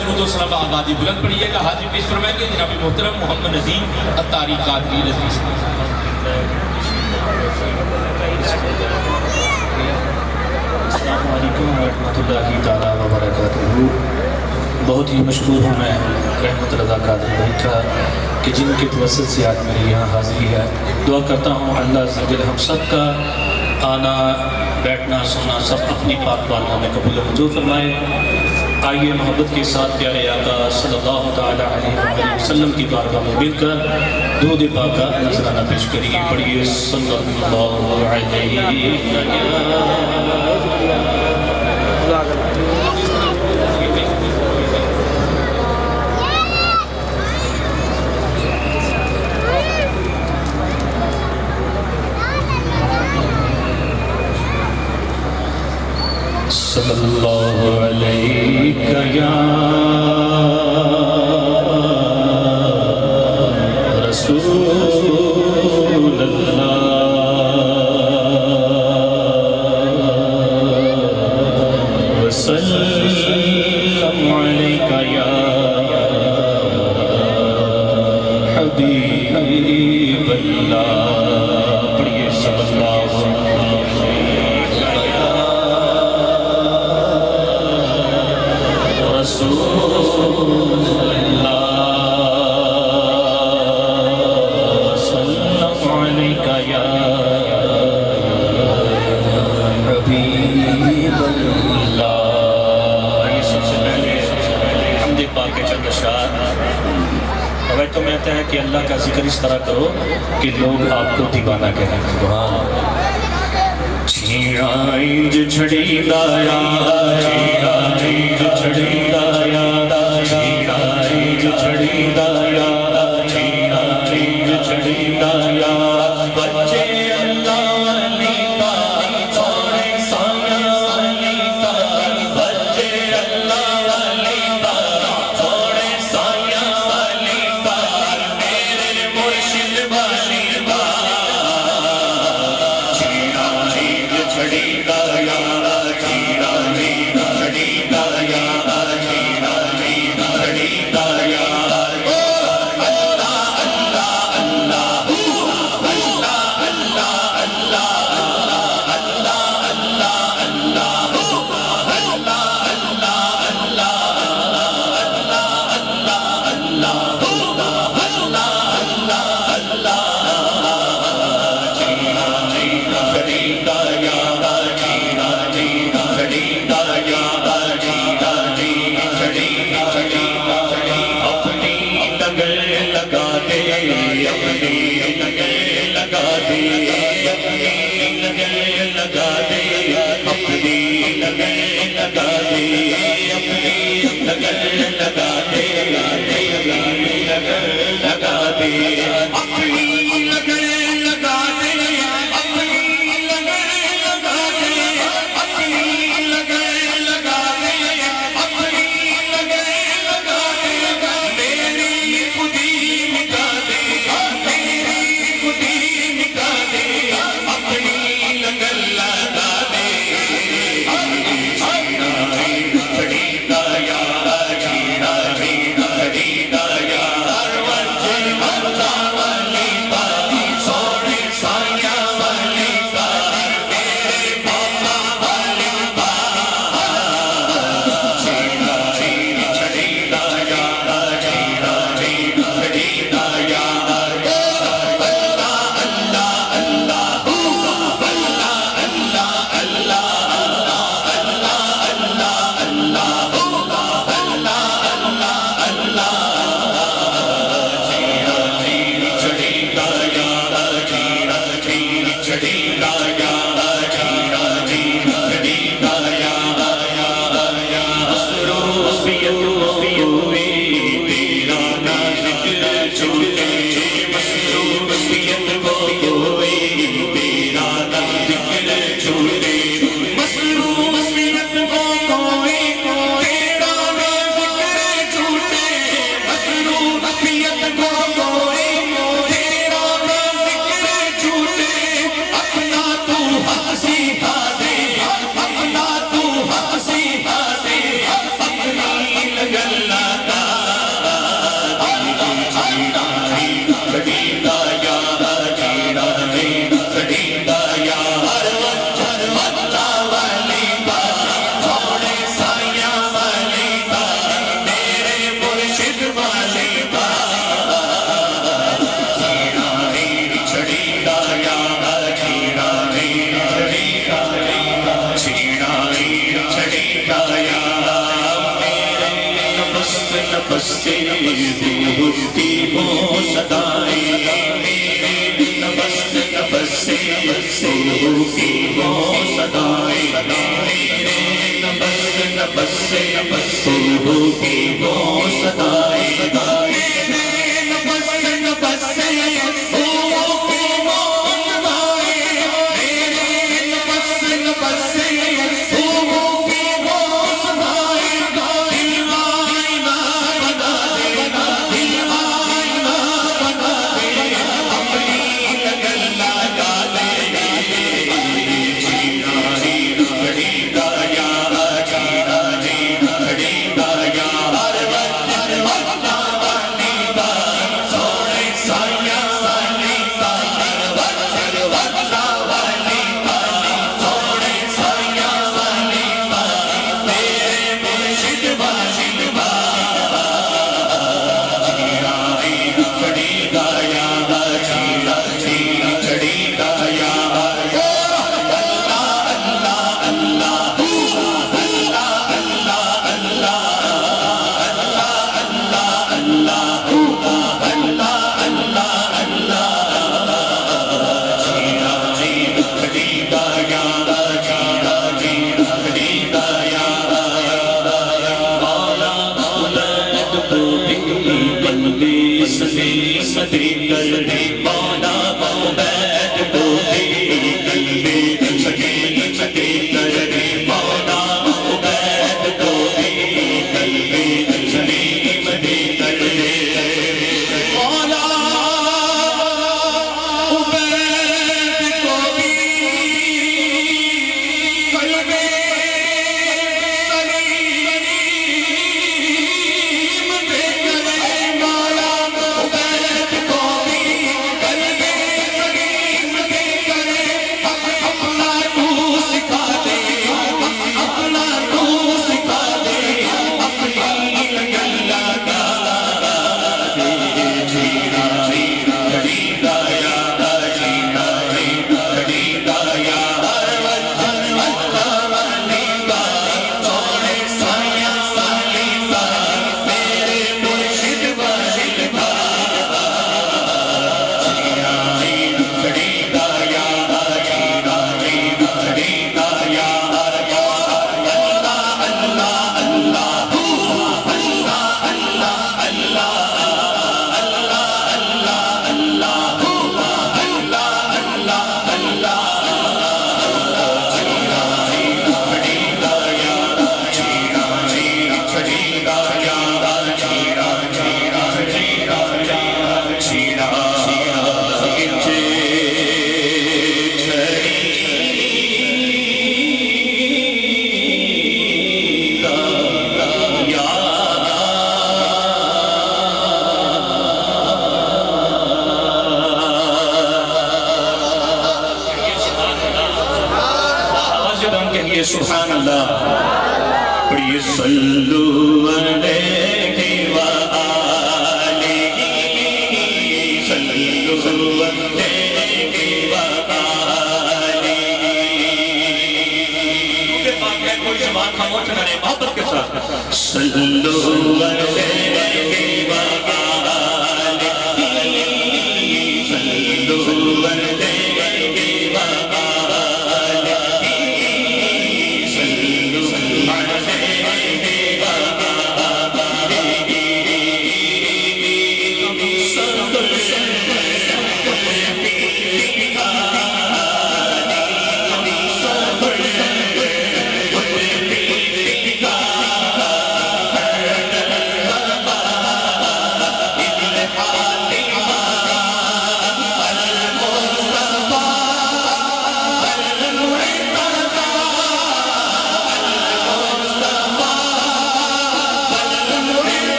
درود و سلام آبادی بلند پڑھیے گا. حاضر پیش فرمائیں گے جناب محترم محمد نظیم اتاری قادری رضوی صاحب. السلام علیکم ورحمۃ اللہ تعالیٰ وبرکاتہ. بہت ہی مشکور ہوں میں رحمت رضا قادری بھائی کا کہ جن کے توسط سے آج میری یہاں حاضری ہے. دعا کرتا ہوں اللہ عز و جل ہم سب کا آنا بیٹھنا سننا سب اپنی پاک بارگاہ میں قبول و منظور فرمائے. آئیے محبت کے ساتھ پیارے آقا صلی اللہ تعالیٰ علیہ وسلم کی بارگاہ میں مل کر درود پاک کا نذرانہ پیش کریے. پڑھیے صلی اللہ علیہ صلی اللہ علیہ یا رسول اللہ وسلم علیہ یا حبیب اللہ. پڑھیے صلی اللہ تو کہتا ہے کہ اللہ کا ذکر اس طرح کرو کہ لوگ آپ کو دیوانہ کہیں. چھینائیں جو چھڑی دایا چھینائیں جو چھڑی دایا چھینائیں جو چھڑی دایا چھینائیں جو چھڑی دایا بچے اللہ علی کا چھوڑے سایہ علی کا بچے اللہ علی کا چھوڑے سایہ علی کا میرے مرشد والی کا چھینائیں جو چھڑی دایا چھینائیں جو چھڑی دایا چھینائیں جو چھڑی دایا. نفس سے روح کی وہ صدائیں نفس سے روح کی وہ صدائیں نفس سے روح کی وہ صدائیں نفس سے سبحان اللہ پڑھئے صلو علیہ وآلہ صلو علیہ وآلہ کیونکہ پاک ہے کوئی زبان خاموش نہ رہے محبت کے ساتھ صلو علیہ وآلہ صلو علیہ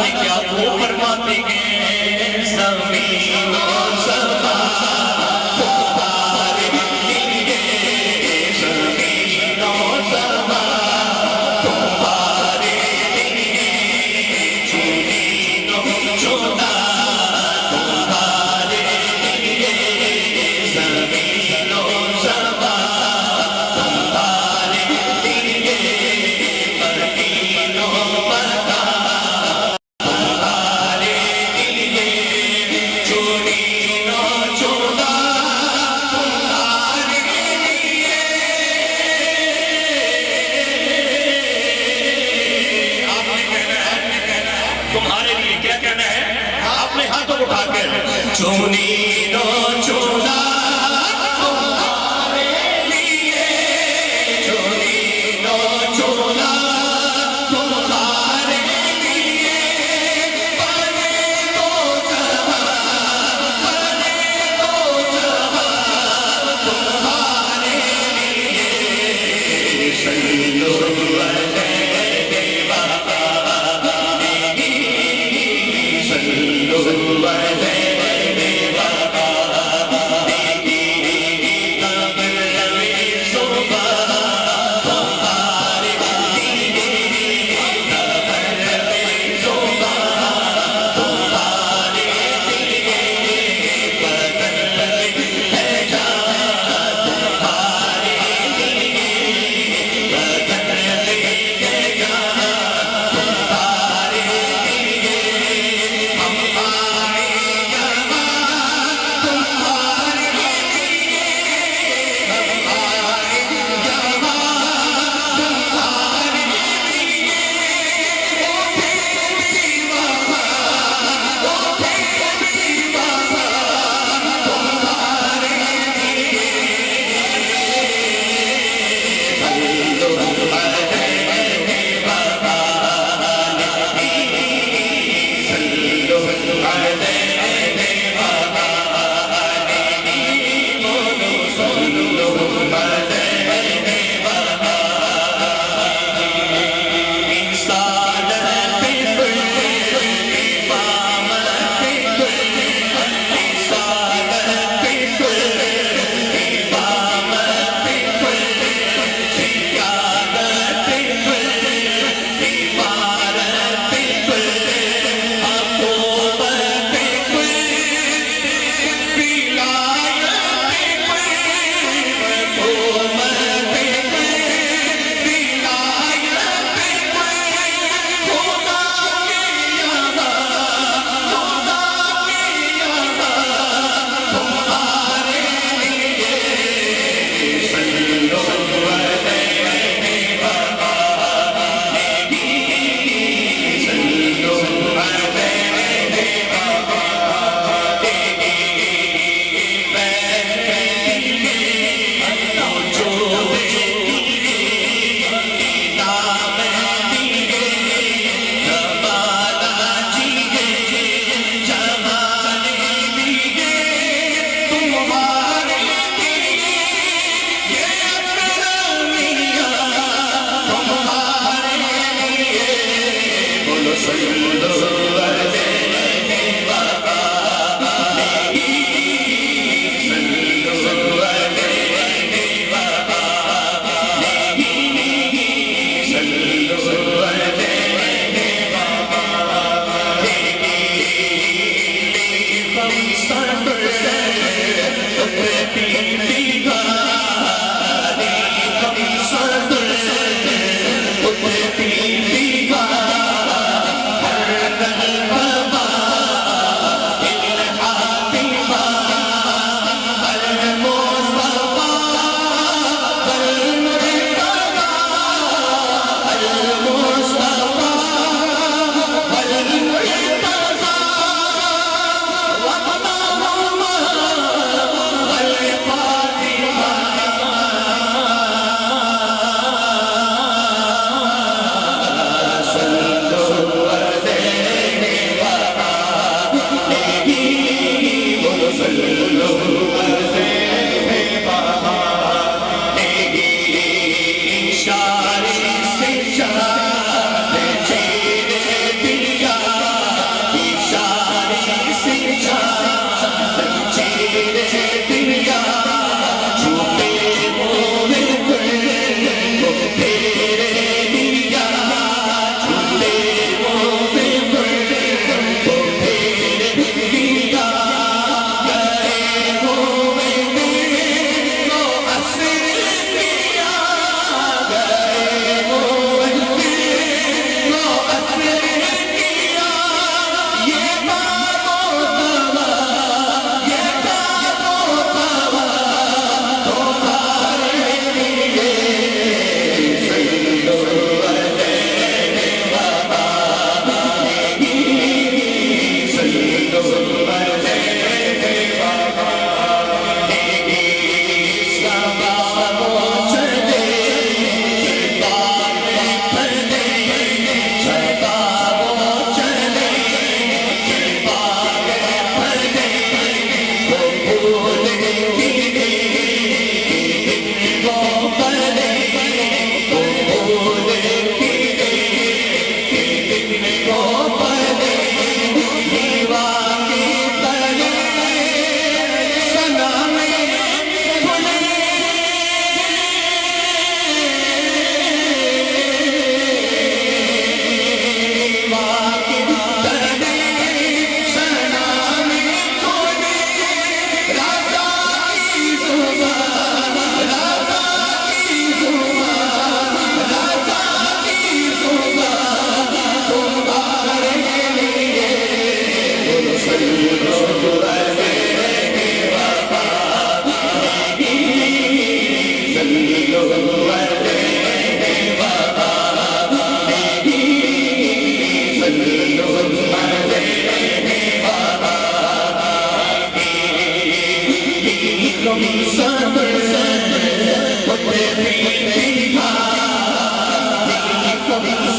نے کیا وہ فرماتے ہیں زمین و سما تمہارے لیے زمین و سما تمہارے لیے چنین و چنا تمہارے لیے زمین و سما تمہارے لیے مدین و مکہ تمہارے لیے کیا کہنا ہے؟ آپ نے ہاتھوں اٹھا کر چنین و چنا تمہارے لیے چنین و چنا تمہارے لیے بنے دو جہاں بنے دو جہاں تمہارے لیے صلو علیہ وآلہ Hare Come